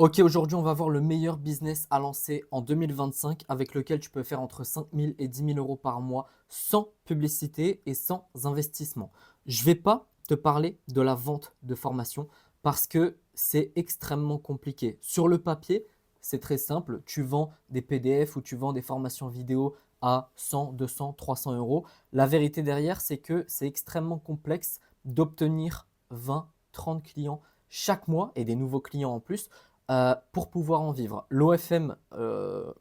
Ok, aujourd'hui, on va voir le meilleur business à lancer en 2025 avec lequel tu peux faire entre 5 000 et 10 000 euros par mois sans publicité et sans investissement. Je ne vais pas te parler de la vente de formation parce que c'est extrêmement compliqué. Sur le papier, c'est très simple. Tu vends des PDF ou tu vends des formations vidéo à 100, 200, 300 euros. La vérité derrière, c'est que c'est extrêmement complexe d'obtenir 20, 30 clients chaque mois et des nouveaux clients en plus pour pouvoir en vivre. L'OFM,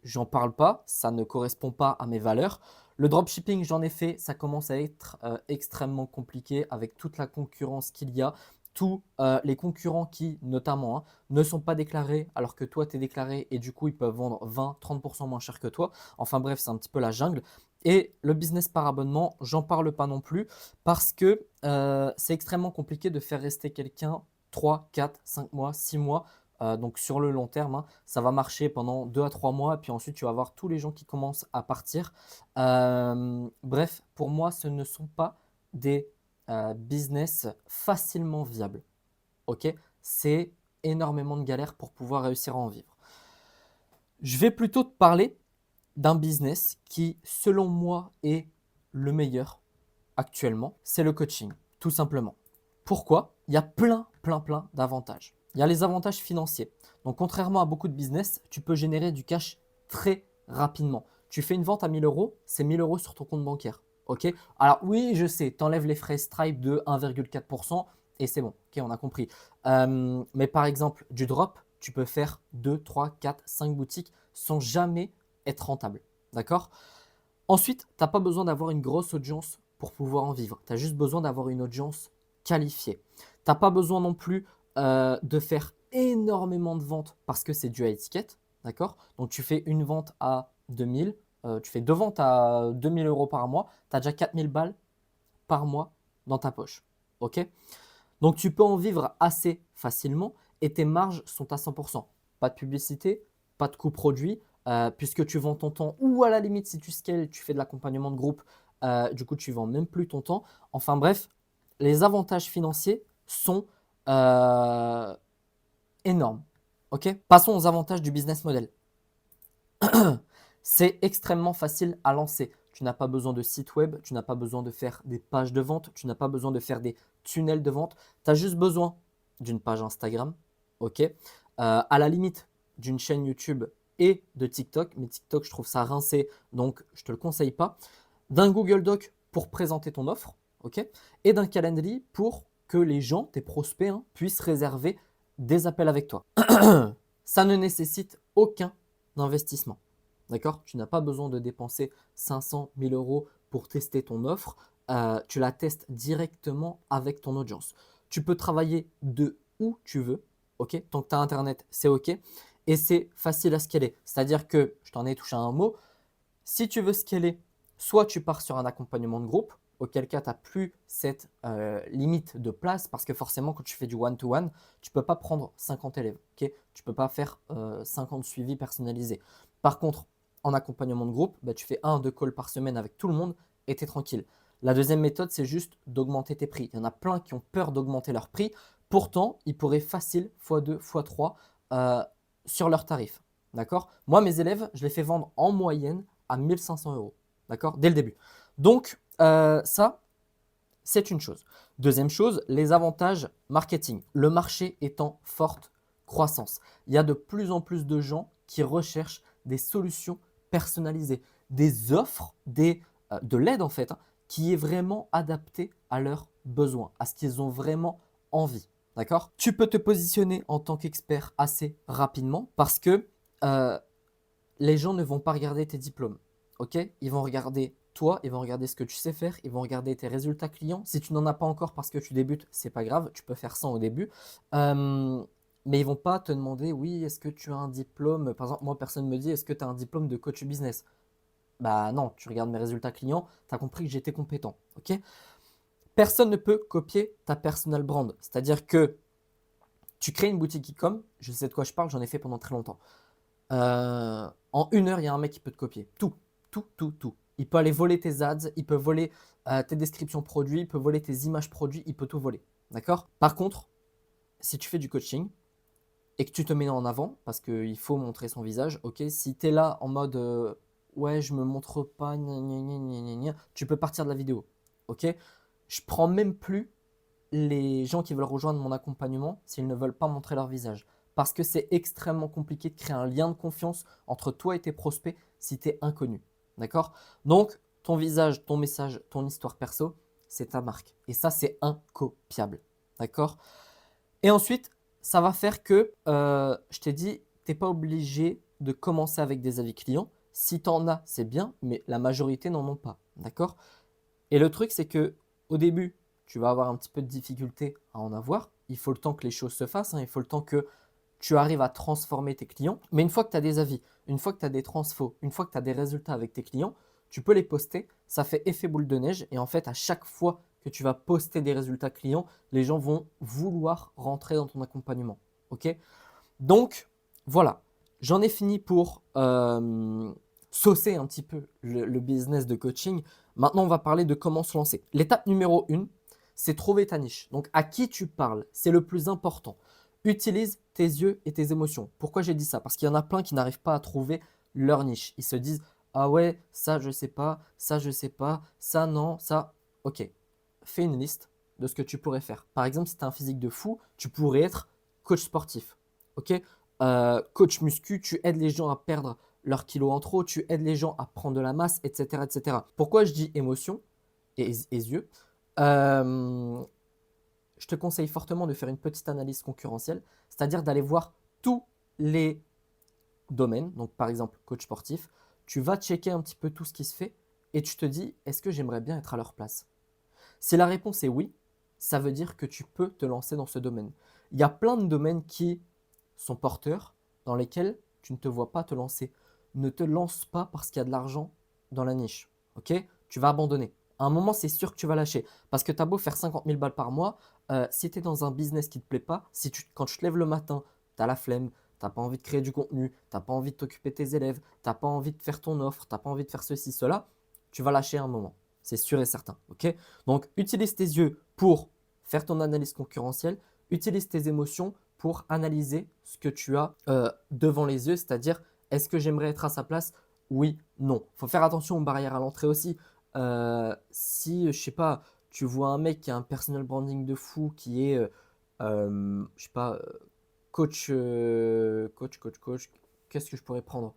j'en parle pas, ça ne correspond pas à mes valeurs. Le dropshipping, j'en ai fait, ça commence à être extrêmement compliqué avec toute la concurrence qu'il y a. Tous les concurrents qui, notamment, ne sont pas déclarés alors que toi, tu es déclaré et du coup, ils peuvent vendre 20-30% moins cher que toi. Enfin bref, c'est un petit peu la jungle. Et le business par abonnement, j'en parle pas non plus parce que c'est extrêmement compliqué de faire rester quelqu'un 3, 4, 5 mois, 6 mois donc sur le long terme, ça va marcher pendant 2 à 3 mois, puis ensuite tu vas voir tous les gens qui commencent à partir. Bref, pour moi, ce ne sont pas des business facilement viables. Ok, c'est énormément de galères pour pouvoir réussir à en vivre. Je vais plutôt te parler d'un business qui, selon moi, est le meilleur actuellement, c'est le coaching, tout simplement. Pourquoi? Il y a plein d'avantages. Il y a les avantages financiers. Donc, contrairement à beaucoup de business, tu peux générer du cash très rapidement. Tu fais une vente à 1000 euros, c'est 1000 euros sur ton compte bancaire. Ok. Alors, oui, je sais, tu enlèves les frais Stripe de 1,4% et c'est bon. Ok, on a compris. Mais par exemple, du drop, tu peux faire 2, 3, 4, 5 boutiques sans jamais être rentable. D'accord? Ensuite, tu n'as pas besoin d'avoir une grosse audience pour pouvoir en vivre. Tu as juste besoin d'avoir une audience qualifiée. Tu n'as pas besoin non plus de faire énormément de ventes parce que c'est dû à étiquette. D'accord? Donc, tu fais une vente à 2000, tu fais deux ventes à 2000 euros par mois, tu as déjà 4000 balles par mois dans ta poche. Ok? Donc, tu peux en vivre assez facilement et tes marges sont à 100%. Pas de publicité, pas de coût produit, puisque tu vends ton temps ou à la limite, si tu scales, tu fais de l'accompagnement de groupe, du coup, tu vends même plus ton temps. Enfin bref, les avantages financiers sont euh, énormes. Ok. Passons aux avantages du business model. C'est extrêmement facile à lancer. Tu n'as pas besoin de site web, tu n'as pas besoin de faire des pages de vente, tu n'as pas besoin de faire des tunnels de vente. Tu as juste besoin d'une page Instagram, ok, à la limite d'une chaîne YouTube et de TikTok. Mais TikTok, je trouve ça rincé, donc je ne te le conseille pas. D'un Google Doc pour présenter ton offre, ok, et d'un Calendly pour que les gens, tes prospects, puissent réserver des appels avec toi. Ça ne nécessite aucun investissement. D'accord? Tu n'as pas besoin de dépenser 500 000 euros pour tester ton offre. Tu la testes directement avec ton audience. Tu peux travailler de où tu veux. Ok? Tant que tu as Internet, c'est OK. Et c'est facile à scaler. C'est-à-dire que, je t'en ai touché un mot, si tu veux scaler, soit tu pars sur un accompagnement de groupe, auquel cas tu n'as plus cette limite de place parce que forcément, quand tu fais du one-to-one, tu ne peux pas prendre 50 élèves. Ok, tu ne peux pas faire 50 suivis personnalisés. Par contre, en accompagnement de groupe, bah, tu fais 1-2 calls par semaine avec tout le monde et tu es tranquille. La deuxième méthode, c'est juste d'augmenter tes prix. Il y en a plein qui ont peur d'augmenter leur prix. Pourtant, ils pourraient facile x2, x3 sur leurs tarifs. D'accord? Moi, mes élèves, je les fais vendre en moyenne à 1500 euros. D'accord? Dès le début. Donc, ça, c'est une chose. Deuxième chose, les avantages marketing. Le marché est en forte croissance. Il y a de plus en plus de gens qui recherchent des solutions personnalisées, des offres, de l'aide en fait, qui est vraiment adaptée à leurs besoins, à ce qu'ils ont vraiment envie. D'accord? Tu peux te positionner en tant qu'expert assez rapidement parce que euh, les gens ne vont pas regarder tes diplômes. Ok? Ils vont regarder toi, ils vont regarder ce que tu sais faire, ils vont regarder tes résultats clients. Si tu n'en as pas encore parce que tu débutes, c'est pas grave, tu peux faire 100 au début. Mais ils vont pas te demander, oui, est-ce que tu as un diplôme? Par exemple, moi, personne ne me dit, est-ce que tu as un diplôme de coach business? Bah non, tu regardes mes résultats clients, tu as compris que j'étais compétent. Ok? Personne ne peut copier ta personal brand. C'est-à-dire que tu crées une boutique e-com, je sais de quoi je parle, j'en ai fait pendant très longtemps. En 1 heure, il y a un mec qui peut te copier. Tout, tout, tout, tout. Il peut aller voler tes ads, il peut voler tes descriptions produits, il peut voler tes images produits, il peut tout voler. D'accord? Par contre, si tu fais du coaching, et que tu te mets en avant, parce qu'il faut montrer son visage, ok? Si tu es là en mode ouais, je me montre pas, gna, gna, gna, gna, gna, gna, tu peux partir de la vidéo, ok? Je prends même plus les gens qui veulent rejoindre mon accompagnement s'ils ne veulent pas montrer leur visage. Parce que c'est extrêmement compliqué de créer un lien de confiance entre toi et tes prospects si tu es inconnu. D'accord? Donc, ton visage, ton message, ton histoire perso, c'est ta marque. Et ça, c'est incopiable. D'accord? Et ensuite, ça va faire que, je t'ai dit, tu n'es pas obligé de commencer avec des avis clients. Si tu en as, c'est bien, mais la majorité n'en ont pas. D'accord? Et le truc, c'est que au début, tu vas avoir un petit peu de difficulté à en avoir. Il faut le temps que les choses se fassent, hein. Il faut le temps que tu arrives à transformer tes clients. Mais une fois que tu as des avis, une fois que tu as des transfos, une fois que tu as des résultats avec tes clients, tu peux les poster. Ça fait effet boule de neige. Et en fait, à chaque fois que tu vas poster des résultats clients, les gens vont vouloir rentrer dans ton accompagnement. Ok? Donc, voilà. J'en ai fini pour saucer un petit peu le business de coaching. Maintenant, on va parler de comment se lancer. L'étape numéro 1, c'est trouver ta niche. Donc, à qui tu parles, c'est le plus important. Utilise tes yeux et tes émotions. Pourquoi j'ai dit ça? Parce qu'il y en a plein qui n'arrivent pas à trouver leur niche. Ils se disent, ah ouais, ça je sais pas, ça je sais pas, ça non, ça. Ok, fais une liste de ce que tu pourrais faire. Par exemple, si tu as un physique de fou, tu pourrais être coach sportif. Ok, coach muscu, tu aides les gens à perdre leurs kilos en trop, tu aides les gens à prendre de la masse, etc. etc. Pourquoi je dis émotion et yeux? Euh, je te conseille fortement de faire une petite analyse concurrentielle, c'est-à-dire d'aller voir tous les domaines. Donc, par exemple, coach sportif, tu vas checker un petit peu tout ce qui se fait et tu te dis, est-ce que j'aimerais bien être à leur place? Si la réponse est oui, ça veut dire que tu peux te lancer dans ce domaine. Il y a plein de domaines qui sont porteurs dans lesquels tu ne te vois pas te lancer. Ne te lance pas parce qu'il y a de l'argent dans la niche. Ok? Tu vas abandonner. À un moment, c'est sûr que tu vas lâcher. Parce que tu as beau faire 50 000 balles par mois, si tu es dans un business qui ne te plaît pas, si quand tu te lèves le matin, tu as la flemme, tu n'as pas envie de créer du contenu, tu n'as pas envie de t'occuper de tes élèves, tu n'as pas envie de faire ton offre, tu n'as pas envie de faire ceci, cela, tu vas lâcher un moment. C'est sûr et certain. Ok? Donc, utilise tes yeux pour faire ton analyse concurrentielle, utilise tes émotions pour analyser ce que tu as devant les yeux, c'est-à-dire est-ce que j'aimerais être à sa place? Oui, non. Il faut faire attention aux barrières à l'entrée aussi. Si, je sais pas, tu vois un mec qui a un personal branding de fou, qui est, je sais pas, coach, qu'est-ce que je pourrais prendre?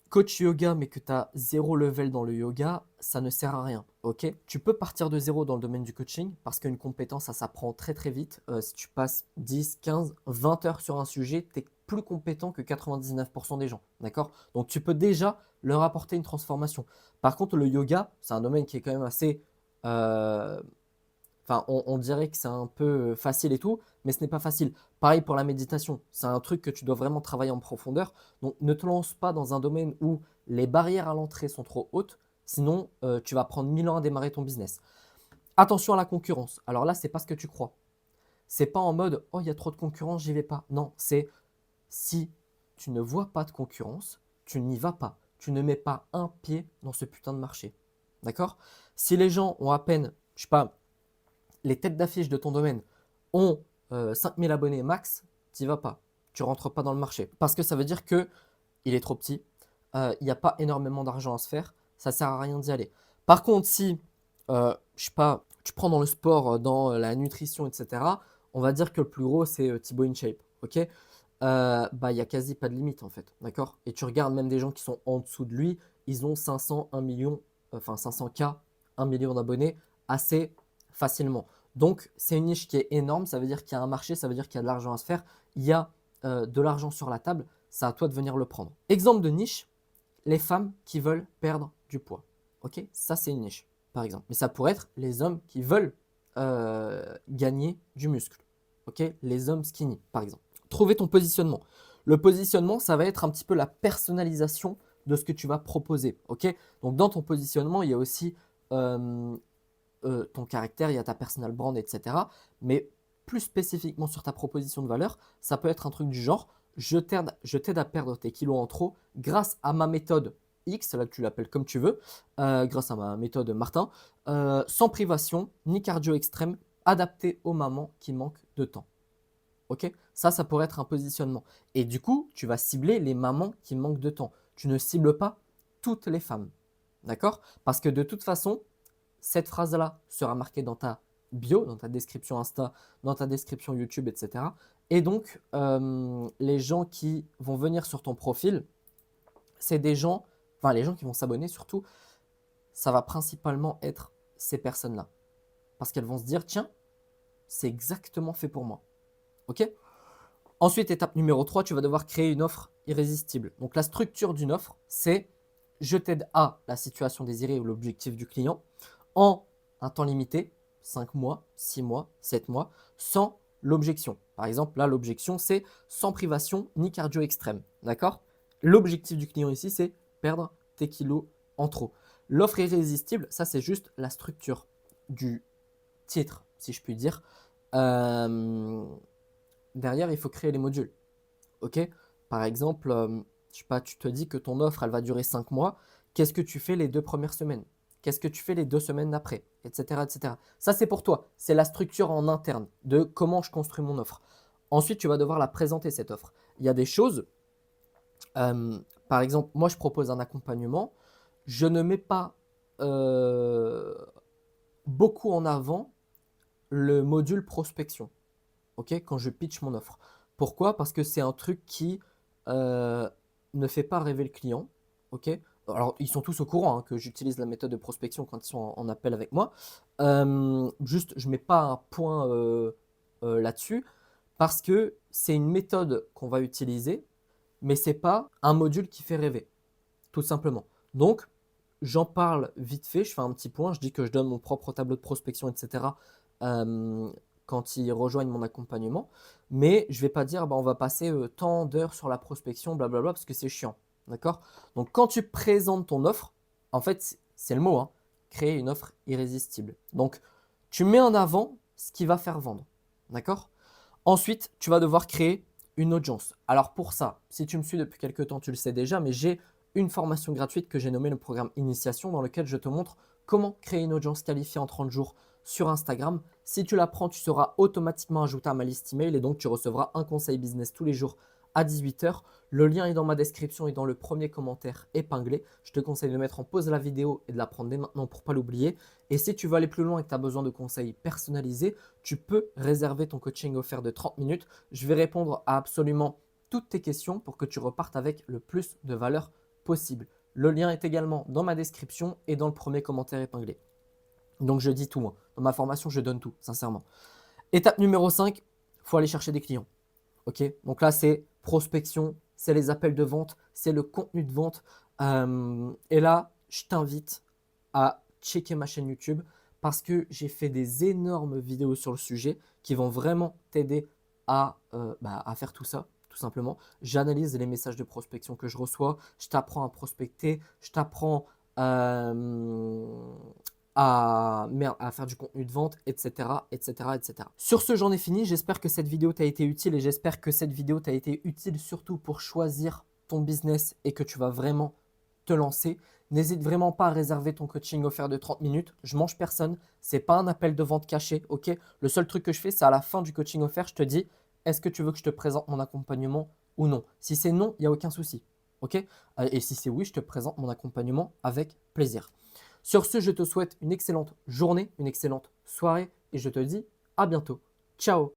Coach yoga, mais que tu as zéro level dans le yoga, ça ne sert à rien. Ok? Tu peux partir de zéro dans le domaine du coaching parce qu'une compétence, ça s'apprend très très vite. Si tu passes 10, 15, 20 heures sur un sujet, tu es plus compétent que 99% des gens. D'accord? Donc tu peux déjà leur apporter une transformation. Par contre, le yoga, c'est un domaine qui est quand même assez. Enfin, on dirait que c'est un peu facile et tout, mais ce n'est pas facile. Pareil pour la méditation, c'est un truc que tu dois vraiment travailler en profondeur. Donc, ne te lance pas dans un domaine où les barrières à l'entrée sont trop hautes, sinon tu vas prendre 1000 ans à démarrer ton business. Attention à la concurrence. Alors là, c'est pas ce que tu crois. C'est pas en mode oh, il y a trop de concurrence, j'y vais pas. Non, c'est si tu ne vois pas de concurrence, tu n'y vas pas. Tu ne mets pas un pied dans ce putain de marché. D'accord? Si les gens ont à peine, je sais pas, les têtes d'affiche de ton domaine ont 5000 abonnés max, tu n'y vas pas. Tu ne rentres pas dans le marché. Parce que ça veut dire qu'il est trop petit, il n'y a pas énormément d'argent à se faire, ça ne sert à rien d'y aller. Par contre, si, je sais pas, tu prends dans le sport, dans la nutrition, etc., on va dire que le plus gros, c'est Thibaut InShape. Ok? Bah, il n'y a quasi pas de limite en fait. D'accord? Et tu regardes même des gens qui sont en dessous de lui, ils ont 500, 1 million, enfin 500K, 1 million d'abonnés assez facilement. Donc, c'est une niche qui est énorme. Ça veut dire qu'il y a un marché, ça veut dire qu'il y a de l'argent à se faire. Il y a de l'argent sur la table. C'est à toi de venir le prendre. Exemple de niche, les femmes qui veulent perdre du poids. Ok? Ça, c'est une niche, par exemple. Mais ça pourrait être les hommes qui veulent gagner du muscle. Ok? Les hommes skinny, par exemple. Trouver ton positionnement. Le positionnement, ça va être un petit peu la personnalisation de ce que tu vas proposer. Ok? Donc, dans ton positionnement, il y a aussi ton caractère, il y a ta personal brand, etc. Mais plus spécifiquement sur ta proposition de valeur, ça peut être un truc du genre, je t'aide à perdre tes kilos en trop grâce à ma méthode X, là tu l'appelles comme tu veux, grâce à ma méthode Martin, sans privation ni cardio extrême, adaptée aux mamans qui manquent de temps. Ok? Ça pourrait être un positionnement. Et du coup, tu vas cibler les mamans qui manquent de temps. Tu ne cibles pas toutes les femmes. D'accord? Parce que de toute façon, cette phrase-là sera marquée dans ta bio, dans ta description Insta, dans ta description YouTube, etc. Et donc, les gens qui vont venir sur ton profil, c'est des gens, enfin les gens qui vont s'abonner surtout, ça va principalement être ces personnes-là. Parce qu'elles vont se dire, tiens, c'est exactement fait pour moi. Ok? Ensuite, étape numéro 3, tu vas devoir créer une offre irrésistible. Donc la structure d'une offre, c'est je t'aide à la situation désirée ou l'objectif du client en un temps limité, 5 mois, 6 mois, 7 mois, sans l'objection. Par exemple, là, l'objection, c'est sans privation ni cardio extrême. D'accord? L'objectif du client ici, c'est perdre tes kilos en trop. L'offre irrésistible, ça, c'est juste la structure du titre, si je puis dire. Derrière, il faut créer les modules. Ok? Par exemple, je sais pas, tu te dis que ton offre, elle va durer 5 mois. Qu'est-ce que tu fais les 2 premières semaines? Qu'est-ce que tu fais les 2 semaines d'après? Etc., etc. Ça, c'est pour toi. C'est la structure en interne de comment je construis mon offre. Ensuite, tu vas devoir la présenter, cette offre. Il y a des choses, par exemple, moi, je propose un accompagnement. Je ne mets pas beaucoup en avant le module prospection. Ok, quand je pitch mon offre. Pourquoi? Parce que c'est un truc qui euh, ne fait pas rêver le client. Ok, alors ils sont tous au courant hein, que j'utilise la méthode de prospection quand ils sont en appel avec moi. Juste, je mets pas un point là-dessus parce que c'est une méthode qu'on va utiliser, mais c'est pas un module qui fait rêver, tout simplement. Donc, j'en parle vite fait, je fais un petit point, je dis que je donne mon propre tableau de prospection, etc. euh, quand ils rejoignent mon accompagnement. Mais je ne vais pas dire, bah, on va passer tant d'heures sur la prospection, blablabla, parce que c'est chiant. D'accord? Donc, quand tu présentes ton offre, en fait, c'est le mot, hein, créer une offre irrésistible. Donc, tu mets en avant ce qui va faire vendre. D'accord? Ensuite, tu vas devoir créer une audience. Alors pour ça, si tu me suis depuis quelques temps, tu le sais déjà, mais j'ai une formation gratuite que j'ai nommée le programme Initiation dans lequel je te montre comment créer une audience qualifiée en 30 jours sur Instagram. Si tu la prends, tu seras automatiquement ajouté à ma liste email et donc tu recevras un conseil business tous les jours à 18 h. Le lien est dans ma description et dans le premier commentaire épinglé. Je te conseille de mettre en pause la vidéo et de la prendre dès maintenant pour ne pas l'oublier. Et si tu veux aller plus loin et que tu as besoin de conseils personnalisés, tu peux réserver ton coaching offert de 30 minutes. Je vais répondre à absolument toutes tes questions pour que tu repartes avec le plus de valeur possible. Le lien est également dans ma description et dans le premier commentaire épinglé. Donc je dis tout moi. Dans ma formation, je donne tout, sincèrement. Étape numéro 5, il faut aller chercher des clients. Ok? Donc là, c'est prospection, c'est les appels de vente, c'est le contenu de vente. Et là, je t'invite à checker ma chaîne YouTube parce que j'ai fait des énormes vidéos sur le sujet qui vont vraiment t'aider à faire tout ça, tout simplement. J'analyse les messages de prospection que je reçois, je t'apprends à prospecter, je t'apprends à faire du contenu de vente, etc., etc., etc. Sur ce, j'en ai fini. J'espère que cette vidéo t'a été utile et j'espère que cette vidéo t'a été utile surtout pour choisir ton business et que tu vas vraiment te lancer. N'hésite vraiment pas à réserver ton coaching offert de 30 minutes. Je mange personne. C'est pas un appel de vente caché. Ok. Le seul truc que je fais, c'est à la fin du coaching offert, je te dis, est-ce que tu veux que je te présente mon accompagnement ou non? Si c'est non, il n'y a aucun souci. Ok. Et si c'est oui, je te présente mon accompagnement avec plaisir. Sur ce, je te souhaite une excellente journée, une excellente soirée et je te dis à bientôt. Ciao!